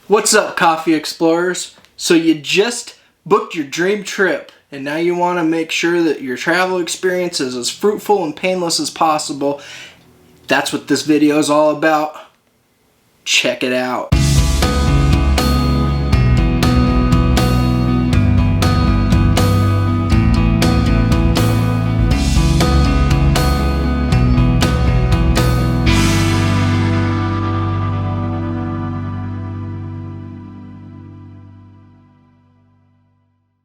What's up, coffee explorers? So you just booked your dream trip and now you want to make sure that your travel experience is as fruitful and painless as possible. That's what this video is all about. Check it out.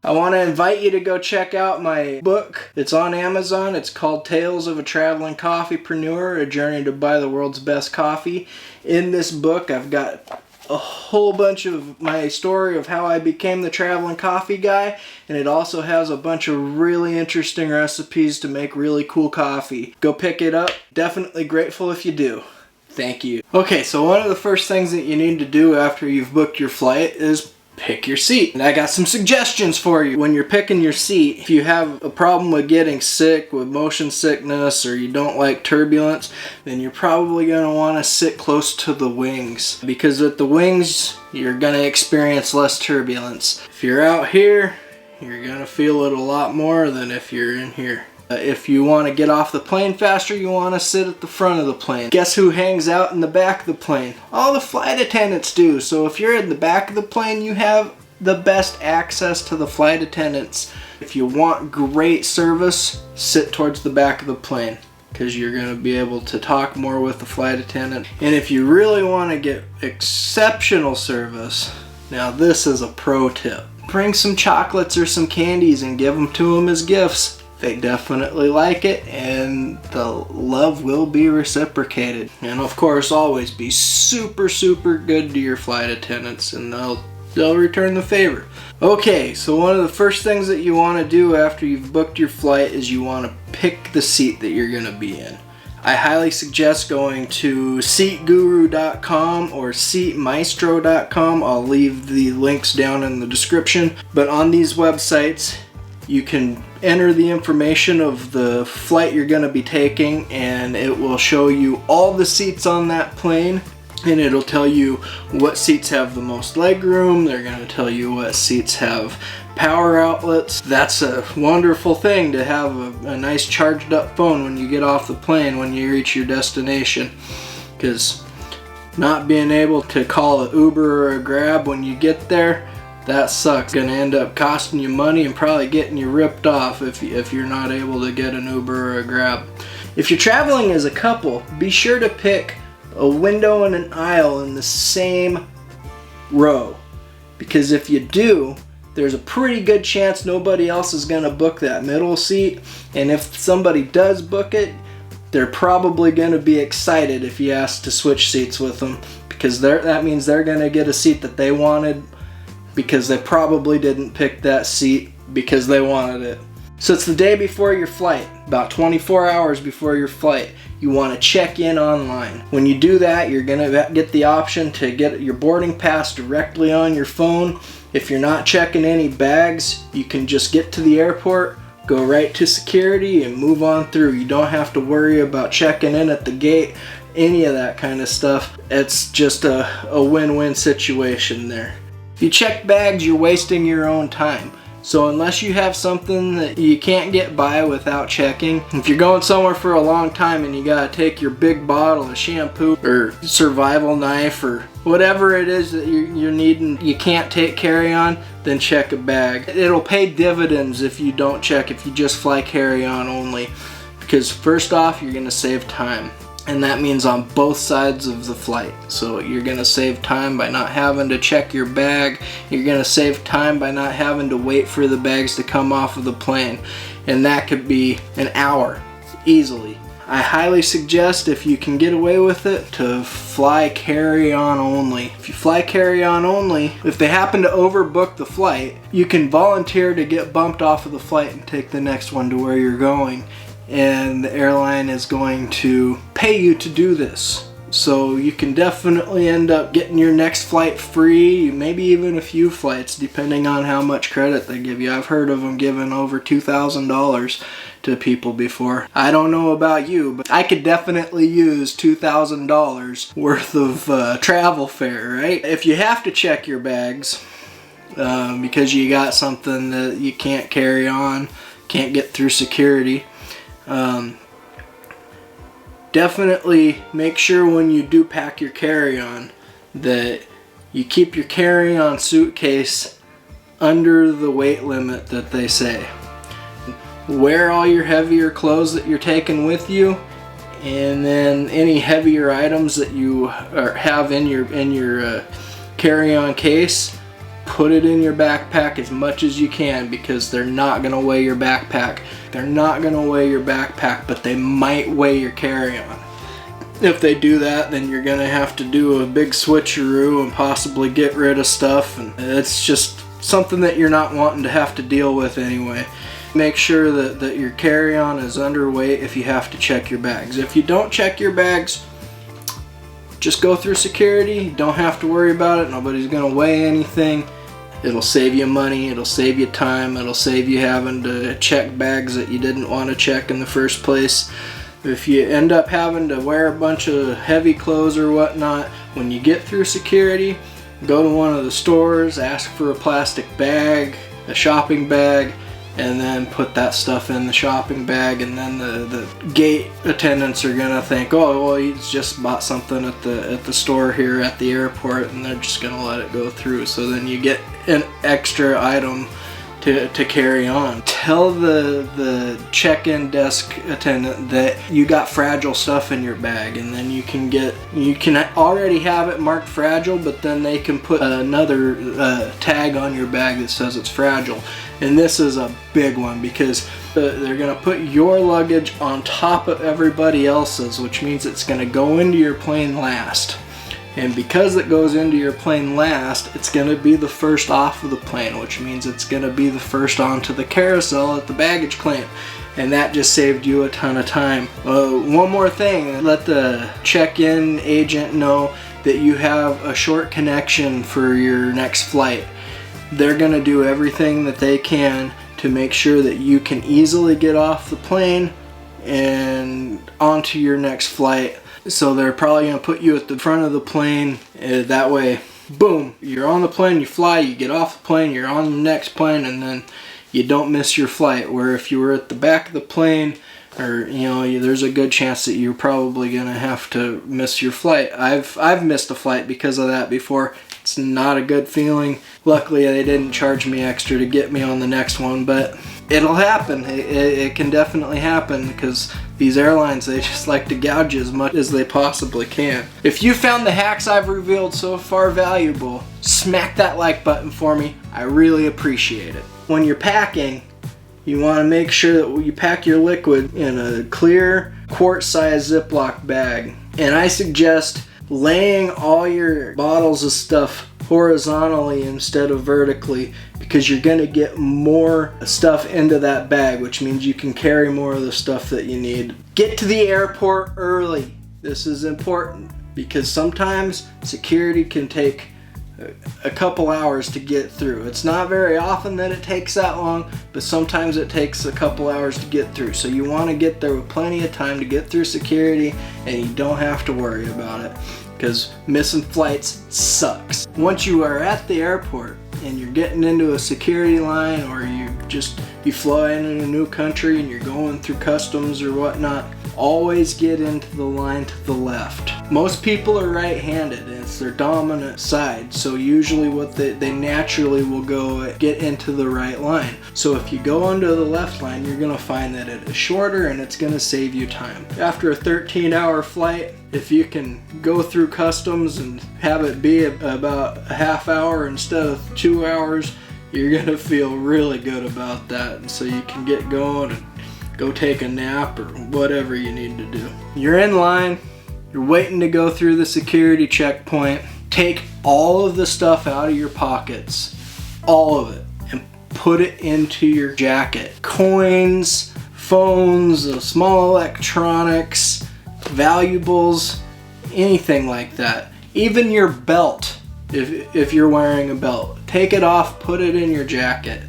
I want to invite you to go check out my book. It's on Amazon. It's called Tales of a Traveling Coffeepreneur, A Journey to Buy the World's Best Coffee. In this book, I've got a whole bunch of my story of how I became the traveling coffee guy, and it also has a bunch of really interesting recipes to make really cool coffee. Go pick it up. Definitely grateful if you do. Thank you. Okay, so one of the first things that you need to do after you've booked your flight is pick your seat. And I got some suggestions for you. When you're picking your seat, if you have a problem with getting sick, with motion sickness, or you don't like turbulence, then you're probably going to want to sit close to the wings. Because at the wings, you're going to experience less turbulence. If you're out here, you're going to feel it a lot more than if you're in here. If you want to get off the plane faster, you want to sit at the front of the plane. Guess who hangs out in the back of the plane? All the flight attendants do. So if you're in the back of the plane, you have the best access to the flight attendants. If you want great service, sit towards the back of the plane, because you're going to be able to talk more with the flight attendant. And if you really want to get exceptional service, now this is a pro tip. Bring some chocolates or some candies and give them to them as gifts. They definitely like it, and the love will be reciprocated. And of course, always be super good to your flight attendants, and they'll return the favor. Okay, so one of the first things that you want to do after you've booked your flight is you want to pick the seat that you're going to be in. I highly suggest going to seatguru.com or seatmaestro.com. I'll leave the links down in the description. But on these websites, you can enter the information of the flight you're going to be taking, and it will show you all the seats on that plane, and it'll tell you what seats have the most leg room. They're going to tell you what seats have power outlets. That's a wonderful thing to have a nice charged up phone when you get off the plane when you reach your destination, because not being able to call an Uber or a Grab when you get there, that sucks. Gonna end up costing you money and probably getting you ripped off if you're not able to get an Uber or a Grab. If you're traveling as a couple, be sure to pick a window and an aisle in the same row, because if you do, there's a pretty good chance nobody else is gonna book that middle seat, and if somebody does book it, they're probably gonna be excited if you ask to switch seats with them, because that means they're gonna get a seat that they wanted, because they probably didn't pick that seat because they wanted it. So it's the day before your flight, about 24 hours before your flight. You want to check in online. When you do that, you're going to get the option to get your boarding pass directly on your phone. If you're not checking any bags, you can just get to the airport, go right to security, and move on through. You don't have to worry about checking in at the gate, any of that kind of stuff. It's just a win-win situation there. If you check bags, you're wasting your own time. So unless you have something that you can't get by without checking, if you're going somewhere for a long time and you gotta take your big bottle of shampoo or survival knife or whatever it is that you're needing, you can't take carry-on, then check a bag. It'll pay dividends if you don't check, if you just fly carry-on only. Because first off, you're gonna save time. And that means on both sides of the flight. So you're going to save time by not having to check your bag. You're going to save time by not having to wait for the bags to come off of the plane. And that could be an hour, easily. I highly suggest, if you can get away with it, to fly carry-on only. If you fly carry-on only, if they happen to overbook the flight, you can volunteer to get bumped off of the flight and take the next one to where you're going. And the airline is going to pay you to do this. So you can definitely end up getting your next flight free, maybe even a few flights, depending on how much credit they give you. I've heard of them giving over $2,000 to people before. I don't know about you, but I could definitely use $2,000 worth of travel fare, right? If you have to check your bags because you got something that you can't carry on, can't get through security, definitely make sure when you do pack your carry-on that you keep your carry-on suitcase under the weight limit that they say. Wear all your heavier clothes that you're taking with you, and then any heavier items that you have in your carry-on case, put it in your backpack as much as you can, because they're not going to weigh your backpack. They're not going to weigh your backpack, but they might weigh your carry-on. If they do that, then you're going to have to do a big switcheroo and possibly get rid of stuff, and it's just something that you're not wanting to have to deal with anyway. Make sure that your carry-on is underweight if you have to check your bags. If you don't check your bags, just go through security. You don't have to worry about it. Nobody's going to weigh anything. It'll save you money. It'll save you time. It'll save you having to check bags that you didn't want to check in the first place. If you end up having to wear a bunch of heavy clothes or whatnot, when you get through security, go to one of the stores, ask for a plastic bag, a shopping bag, and then put that stuff in the shopping bag, and then the gate attendants are gonna think, oh well, he's just bought something at the store here at the airport, and they're just gonna let it go through. So then you get an extra item to carry on. Tell the check-in desk attendant that you got fragile stuff in your bag, and then you can already have it marked fragile, but then they can put another tag on your bag that says it's fragile. And this is a big one, because they're going to put your luggage on top of everybody else's, which means it's going to go into your plane last. And because it goes into your plane last, it's going to be the first off of the plane, which means it's going to be the first onto the carousel at the baggage claim. And that just saved you a ton of time. One more thing, let the check-in agent know that you have a short connection for your next flight. They're going to do everything that they can to make sure that you can easily get off the plane and onto your next flight. So they're probably going to put you at the front of the plane. That way, boom, you're on the plane, you fly, you get off the plane, you're on the next plane, and then you don't miss your flight. Where if you were at the back of the plane, or there's a good chance that you're probably going to have to miss your flight. I've missed a flight because of that before. It's not a good feeling. Luckily, they didn't charge me extra to get me on the next one, but it'll happen. It can definitely happen, because these airlines, they just like to gouge as much as they possibly can. If you found the hacks I've revealed so far valuable, smack that like button for me. I really appreciate it. When you're packing, you want to make sure that you pack your liquid in a clear quart-sized Ziploc bag. And I suggest laying all your bottles of stuff horizontally instead of vertically, because you're going to get more stuff into that bag, which means you can carry more of the stuff that you need. Get to the airport early. This is important, because sometimes security can take a couple hours to get through. It's not very often that it takes that long, but sometimes it takes a couple hours to get through. So you want to get there with plenty of time to get through security, and you don't have to worry about it, because missing flights sucks. Once you are at the airport and you're getting into a security line, or you fly in a new country and you're going through customs or whatnot, always get into the line to the left. Most people are right-handed, and it's their dominant side, so usually what they naturally will get into the right line. So if you go onto the left line, you're going to find that it is shorter, and it's going to save you time. After a 13-hour flight, if you can go through customs and have it be about a half hour instead of 2 hours, you're going to feel really good about that. And so you can get going and go take a nap or whatever you need to do. You're in line, you're waiting to go through the security checkpoint. Take all of the stuff out of your pockets, all of it, and put it into your jacket. Coins, phones, small electronics, valuables, anything like that. Even your belt, if you're wearing a belt, take it off, put it in your jacket.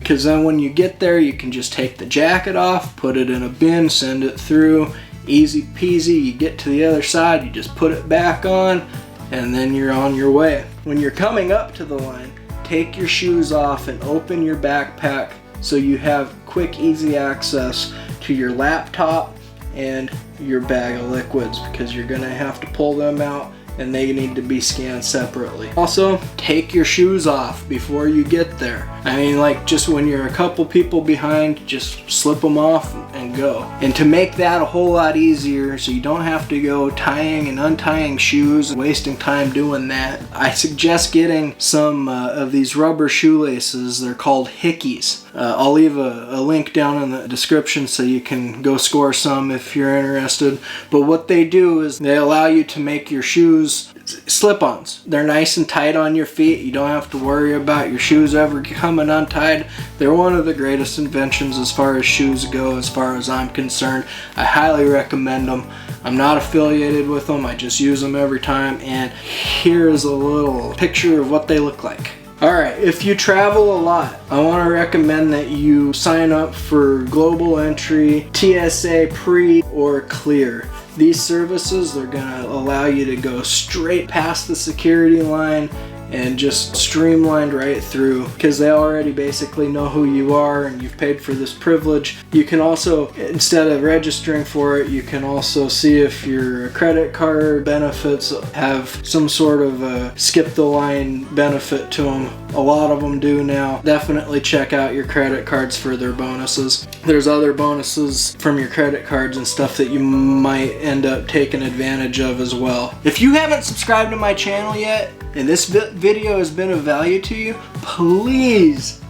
because then when you get there you can just take the jacket off, put it in a bin, send it through, easy peasy. You get to the other side, you just put it back on, and then you're on your way. When you're coming up to the line, take your shoes off and open your backpack so you have quick, easy access to your laptop and your bag of liquids, because you're gonna have to pull them out and they need to be scanned separately. Also, take your shoes off before you get there. I mean, like, just when you're a couple people behind, just slip them off and go. And to make that a whole lot easier, so you don't have to go tying and untying shoes, wasting time doing that, I suggest getting some of these rubber shoelaces. They're called Hickies. I'll leave a link down in the description so you can go score some if you're interested. But what they do is they allow you to make your shoes slip-ons. They're nice and tight on your feet. You don't have to worry about your shoes ever coming untied. They're one of the greatest inventions as far as shoes go, as far as I'm concerned. I highly recommend them. I'm not affiliated with them. I just use them every time, and here's a little picture of what they look like. Alright, if you travel a lot, I want to recommend that you sign up for Global Entry, TSA Pre, or Clear. These services, they're going to allow you to go straight past the security line and just streamlined right through, because they already basically know who you are and you've paid for this privilege. You can also, instead of registering for it, you can also see if your credit card benefits have some sort of a skip the line benefit to them. A lot of them do now. Definitely check out your credit cards for their bonuses. There's other bonuses from your credit cards and stuff that you might end up taking advantage of as well. If you haven't subscribed to my channel yet, and this video has been of value to you, please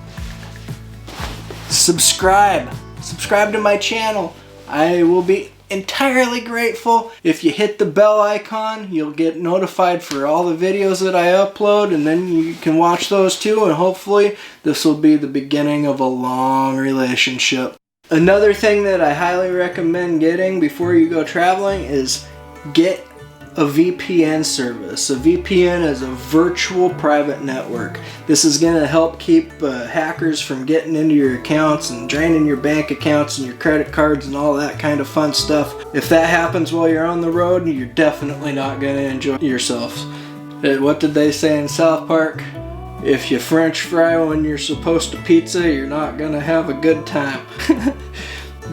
subscribe. Subscribe to my channel. I will be entirely grateful if you hit the bell icon. You'll get notified for all the videos that I upload, and then you can watch those too, and hopefully this will be the beginning of a long relationship. Another thing that I highly recommend getting before you go traveling is get a VPN service. A VPN is a virtual private network. This is going to help keep hackers from getting into your accounts and draining your bank accounts and your credit cards and all that kind of fun stuff. If that happens while you're on the road, you're definitely not going to enjoy yourself. What did they say in South Park? If you French fry when you're supposed to pizza, you're not going to have a good time.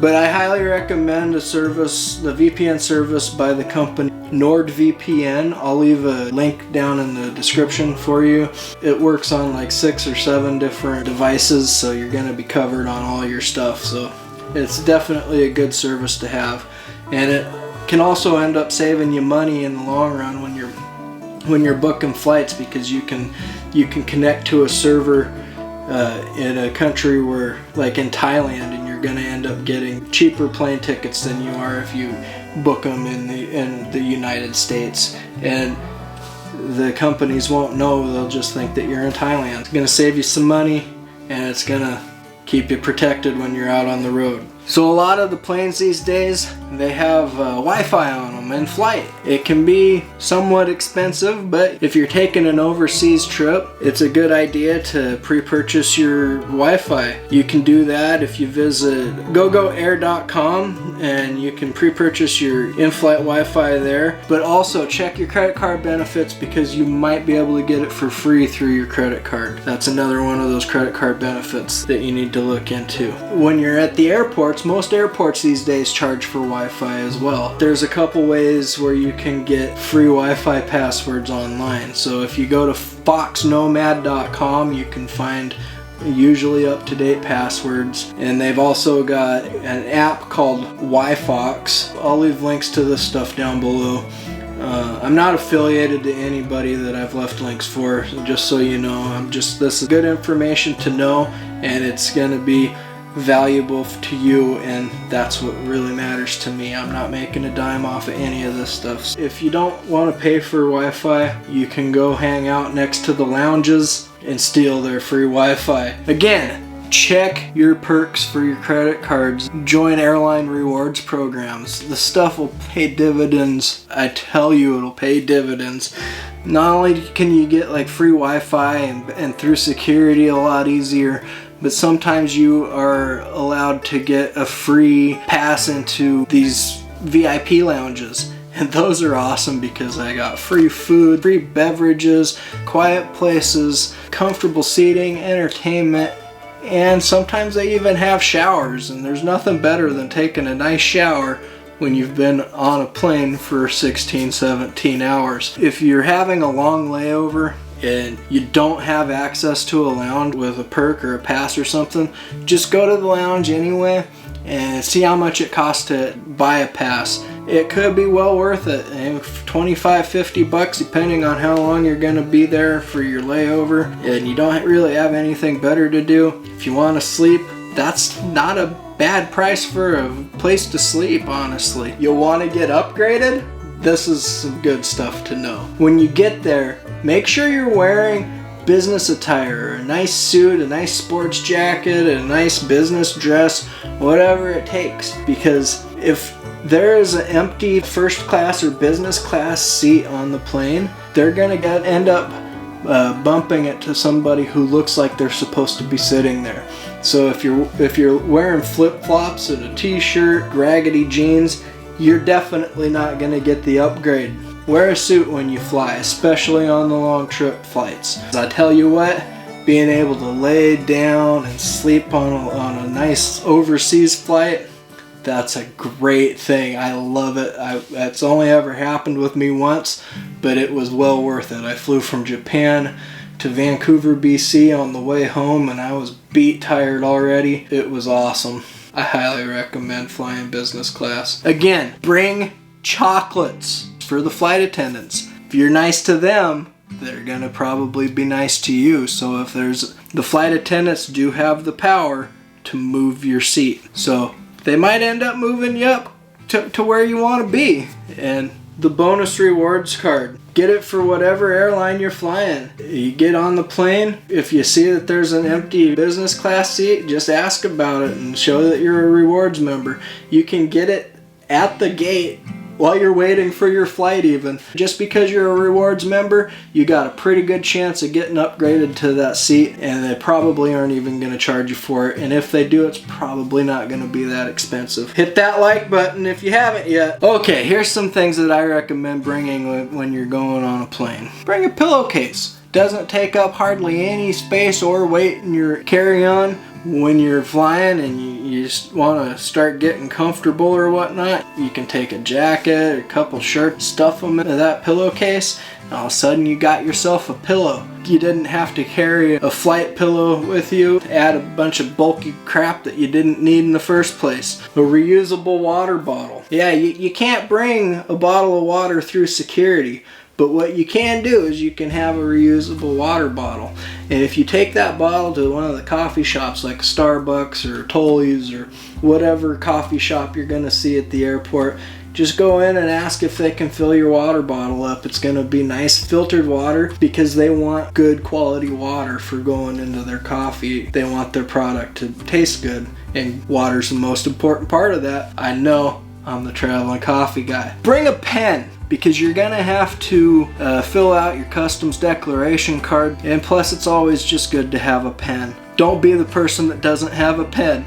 But I highly recommend a service, the VPN service by the company NordVPN. I'll leave a link down in the description for you. It works on like 6 or 7 different devices, so you're going to be covered on all your stuff. So it's definitely a good service to have, and it can also end up saving you money in the long run when you're booking flights, because you can connect to a server in a country where, like in Thailand, and you're going to end up getting cheaper plane tickets than you are if you book them in the United States. And the companies won't know. They'll just think that you're in Thailand. It's going to save you some money, and it's going to keep you protected when you're out on the road. So a lot of the planes these days, they have Wi-Fi on them in flight. It can be somewhat expensive, but if you're taking an overseas trip, it's a good idea to pre-purchase your Wi-Fi. You can do that if you visit gogoair.com, and you can pre-purchase your in-flight Wi-Fi there. But also check your credit card benefits, because you might be able to get it for free through your credit card. That's another one of those credit card benefits that you need to look into. When you're at the airport, most airports these days charge for Wi-Fi as well. There's a couple ways where you can get free Wi-Fi passwords online. So if you go to foxnomad.com, you can find usually up-to-date passwords, and they've also got an app called Wifox. I'll leave links to this stuff down below. I'm not affiliated to anybody that I've left links for, just so you know. This is good information to know, and it's going to be valuable to you, and that's what really matters to me. I'm not making a dime off of any of this stuff. If you don't want to pay for Wi-Fi, you can go hang out next to the lounges and steal their free Wi-Fi. Again, Check your perks for your credit cards. Join airline rewards programs. The stuff will pay dividends. I tell you, it'll pay dividends. Not only can you get like free Wi-Fi and through security a lot easier, but sometimes you are allowed to get a free pass into these VIP lounges. And those are awesome because I got free food, free beverages, quiet places, comfortable seating, entertainment, and sometimes they even have showers. And there's nothing better than taking a nice shower when you've been on a plane for 16, 17 hours. If you're having a long layover and you don't have access to a lounge with a perk or a pass or something, just go to the lounge anyway and see how much it costs to buy a pass. It could be well worth it. $25-50 depending on how long you're going to be there for your layover, and you don't really have anything better to do. If you want to sleep, that's not a bad price for a place to sleep, honestly. You'll want to get upgraded? This is some good stuff to know. When you get there, make sure you're wearing business attire, a nice suit, a nice sports jacket, a nice business dress, whatever it takes. Because if there is an empty first class or business class seat on the plane, they're gonna end up bumping it to somebody who looks like they're supposed to be sitting there. So if you're wearing flip-flops and a t-shirt, raggedy jeans, you're definitely not gonna get the upgrade. Wear a suit when you fly, especially on the long trip flights. I tell you what, being able to lay down and sleep on a nice overseas flight, that's a great thing. I love it. It's only ever happened with me once, but it was well worth it. I flew from Japan to Vancouver, BC on the way home, and I was beat tired already. It was awesome. I highly recommend flying business class. Again, bring chocolates for the flight attendants. If you're nice to them, they're gonna probably be nice to you. So if the flight attendants do have the power to move your seat. So they might end up moving you up to where you want to be. And the bonus rewards card, get it for whatever airline you're flying. You get on the plane, if you see that there's an empty business class seat, just ask about it and show that you're a rewards member. You can get it at the gate while you're waiting for your flight even. Just because you're a rewards member, you got a pretty good chance of getting upgraded to that seat, and they probably aren't even going to charge you for it. And if they do, it's probably not going to be that expensive. Hit that like button if you haven't yet. Okay, here's some things that I recommend bringing when you're going on a plane. Bring a pillowcase. Doesn't take up hardly any space or weight in your carry-on. When you're flying and you just want to start getting comfortable or whatnot, you can take a jacket, a couple shirts, stuff them into that pillowcase, and all of a sudden you got yourself a pillow. You didn't have to carry a flight pillow with you to add a bunch of bulky crap that you didn't need in the first place. A reusable water bottle. Yeah, you can't bring a bottle of water through security, but what you can do is you can have a reusable water bottle. And if you take that bottle to one of the coffee shops like Starbucks or Tully's or whatever coffee shop you're going to see at the airport, just go in and ask if they can fill your water bottle up. It's going to be nice filtered water because they want good quality water for going into their coffee. They want their product to taste good, and water's the most important part of that. I know, I'm the traveling coffee guy. Bring a pen, because you're gonna have to fill out your customs declaration card, and plus it's always just good to have a pen. Don't be the person that doesn't have a pen.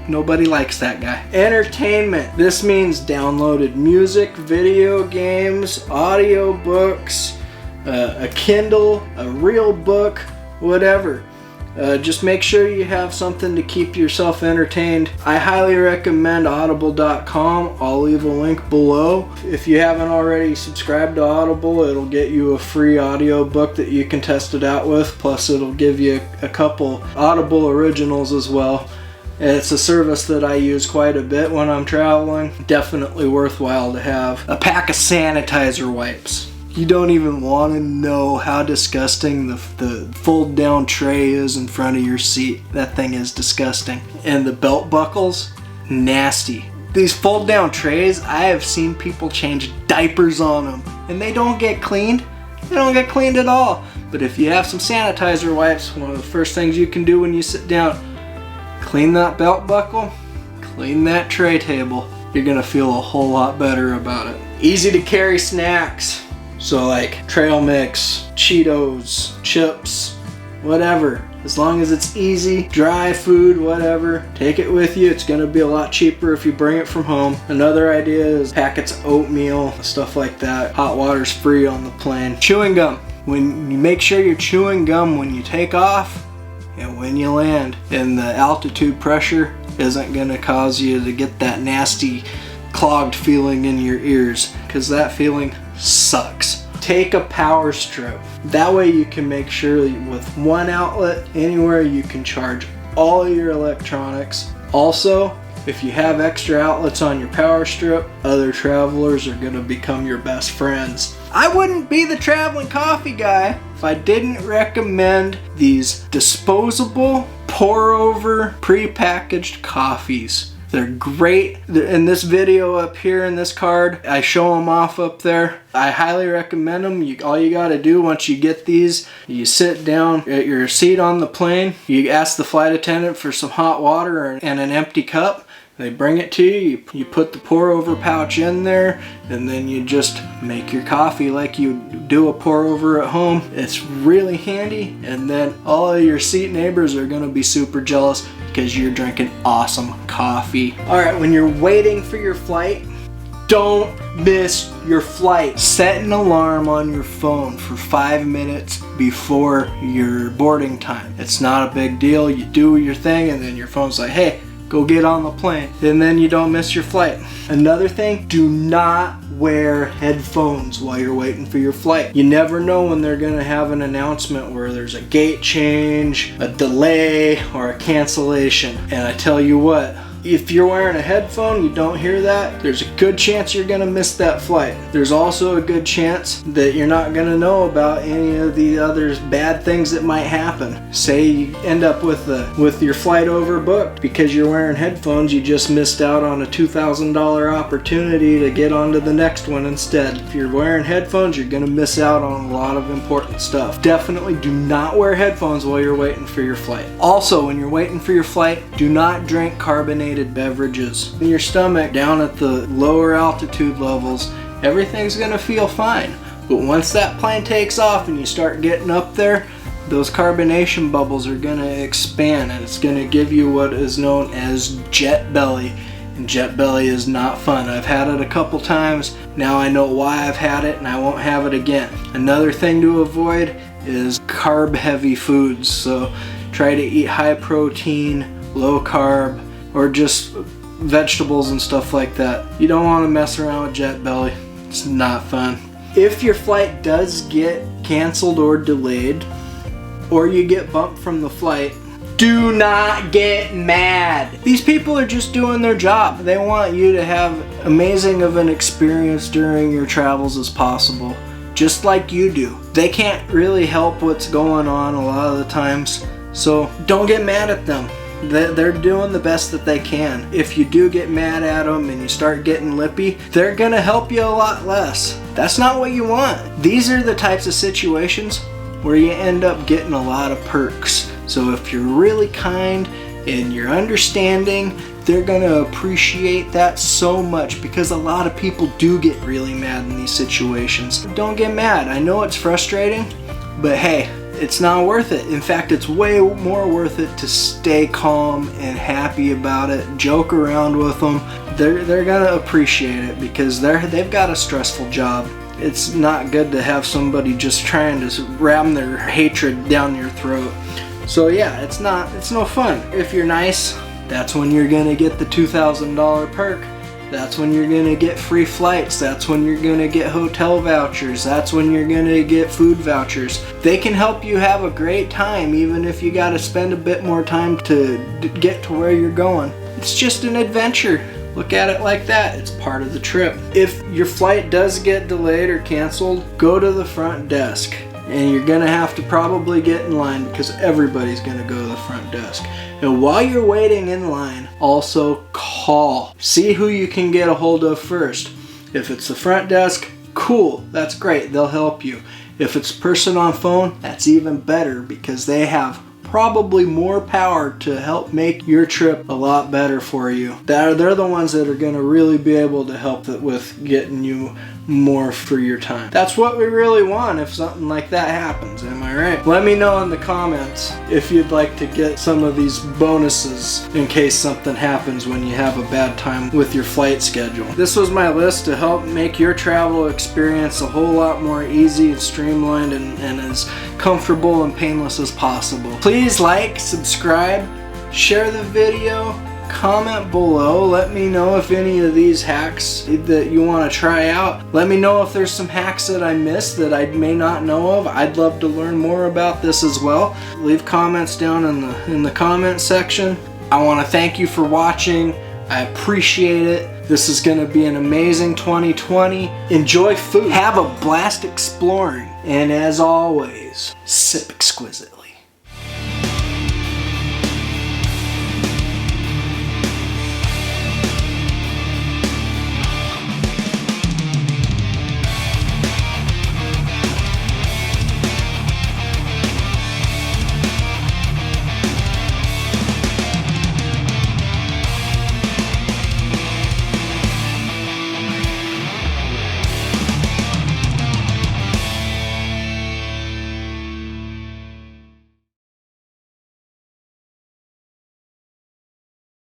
Nobody likes that guy. Entertainment. This means downloaded music, video games, audio books, a Kindle, a real book, whatever. Just make sure you have something to keep yourself entertained. I highly recommend audible.com. I'll leave a link below. If you haven't already subscribed to Audible, it'll get you a free audio book that you can test it out with. Plus it'll give you a couple Audible originals as well. It's a service that I use quite a bit when I'm traveling. Definitely worthwhile to have. A pack of sanitizer wipes. You don't even want to know how disgusting the fold down tray is in front of your seat. That thing is disgusting. And the belt buckles, nasty. These fold down trays, I have seen people change diapers on them and they don't get cleaned. They don't get cleaned at all. But if you have some sanitizer wipes, one of the first things you can do when you sit down, clean that belt buckle, clean that tray table. You're gonna feel a whole lot better about it. Easy to carry snacks. So like trail mix, Cheetos, chips, whatever. As long as it's easy, dry food, whatever, take it with you. It's gonna be a lot cheaper if you bring it from home. Another idea is packets of oatmeal, stuff like that. Hot water's free on the plane. Chewing gum. When you make sure you're chewing gum when you take off and when you land, and the altitude pressure isn't gonna cause you to get that nasty clogged feeling in your ears, because that feeling sucks. Take a power strip. That way you can make sure with one outlet anywhere you can charge all your electronics. Also, if you have extra outlets on your power strip, other travelers are gonna become your best friends. I wouldn't be the traveling coffee guy if I didn't recommend these disposable pour-over pre-packaged coffees. They're great. In this video up here in this card, I show them off up there. I highly recommend them. All you gotta do once you get these, you sit down at your seat on the plane, you ask the flight attendant for some hot water and an empty cup. They bring it to you, you put the pour over pouch in there, and then you just make your coffee like you do a pour over at home. It's really handy, and then all of your seat neighbors are gonna be super jealous because you're drinking awesome coffee. All right, when you're waiting for your flight, don't miss your flight. Set an alarm on your phone for 5 minutes before your boarding time. It's not a big deal. You do your thing, and then your phone's like, hey, go get on the plane, and then you don't miss your flight. Another thing, do not wear headphones while you're waiting for your flight. You never know when they're gonna have an announcement where there's a gate change, a delay, or a cancellation. And I tell you what, if you're wearing a headphone, you don't hear that, there's a good chance you're gonna miss that flight. There's also a good chance that you're not gonna know about any of the other bad things that might happen. Say you end up with your flight overbooked because you're wearing headphones, you just missed out on a $2,000 opportunity to get onto the next one instead. If you're wearing headphones, you're gonna miss out on a lot of important stuff. Definitely do not wear headphones while you're waiting for your flight. Also, when you're waiting for your flight, do not drink carbonated beverages. In your stomach, down at the lower altitude levels, everything's gonna feel fine. But once that plane takes off and you start getting up there, those carbonation bubbles are gonna expand, and it's gonna give you what is known as jet belly. And jet belly is not fun. I've had it a couple times. Now I know why I've had it, and I won't have it again. Another thing to avoid is carb heavy foods. So try to eat high protein, low carb, or just vegetables and stuff like that. You don't want to mess around with jet belly. It's not fun. If your flight does get canceled or delayed, or you get bumped from the flight, do not get mad. These people are just doing their job. They want you to have amazing of an experience during your travels as possible, just like you do. They can't really help what's going on a lot of the times, so don't get mad at them. They're doing the best that they can. If you do get mad at them and you start getting lippy, they're gonna help you a lot less. That's not what you want. These are the types of situations where you end up getting a lot of perks. So if you're really kind and you're understanding, they're gonna appreciate that so much, because a lot of people do get really mad in these situations. Don't get mad. I know it's frustrating, but hey, it's not worth it. In fact, it's way more worth it to stay calm and happy about it, joke around with them. They're gonna appreciate it because they've got a stressful job. It's not good to have somebody just trying to ram their hatred down your throat. So yeah, it's no fun. If you're nice, that's when you're gonna get the $2,000 perk. That's when you're gonna get free flights. That's when you're gonna get hotel vouchers. That's when you're gonna get food vouchers. They can help you have a great time, even if you gotta spend a bit more time to get to where you're going. It's just an adventure. Look at it like that. It's part of the trip. If your flight does get delayed or canceled, go to the front desk. And you're gonna have to probably get in line, because everybody's gonna go to the front desk. And while you're waiting in line, also call. See who you can get a hold of first. If it's the front desk, cool, that's great, they'll help you. If it's a person on phone, that's even better, because they have probably more power to help make your trip a lot better for you. They're the ones that are going to really be able to help with getting you more for your time. That's what we really want if something like that happens, am I right? Let me know in the comments if you'd like to get some of these bonuses in case something happens when you have a bad time with your flight schedule. This was my list to help make your travel experience a whole lot more easy and streamlined and as comfortable and painless as possible. Please like, subscribe, share the video, comment below. Let me know if any of these hacks that you want to try out. Let me know if there's some hacks that I missed that I may not know of. I'd love to learn more about this as well. Leave comments down in the comment section. I want to thank you for watching. I appreciate it. This is going to be an amazing 2020. Enjoy food. Have a blast exploring. And as always, sip exquisitely.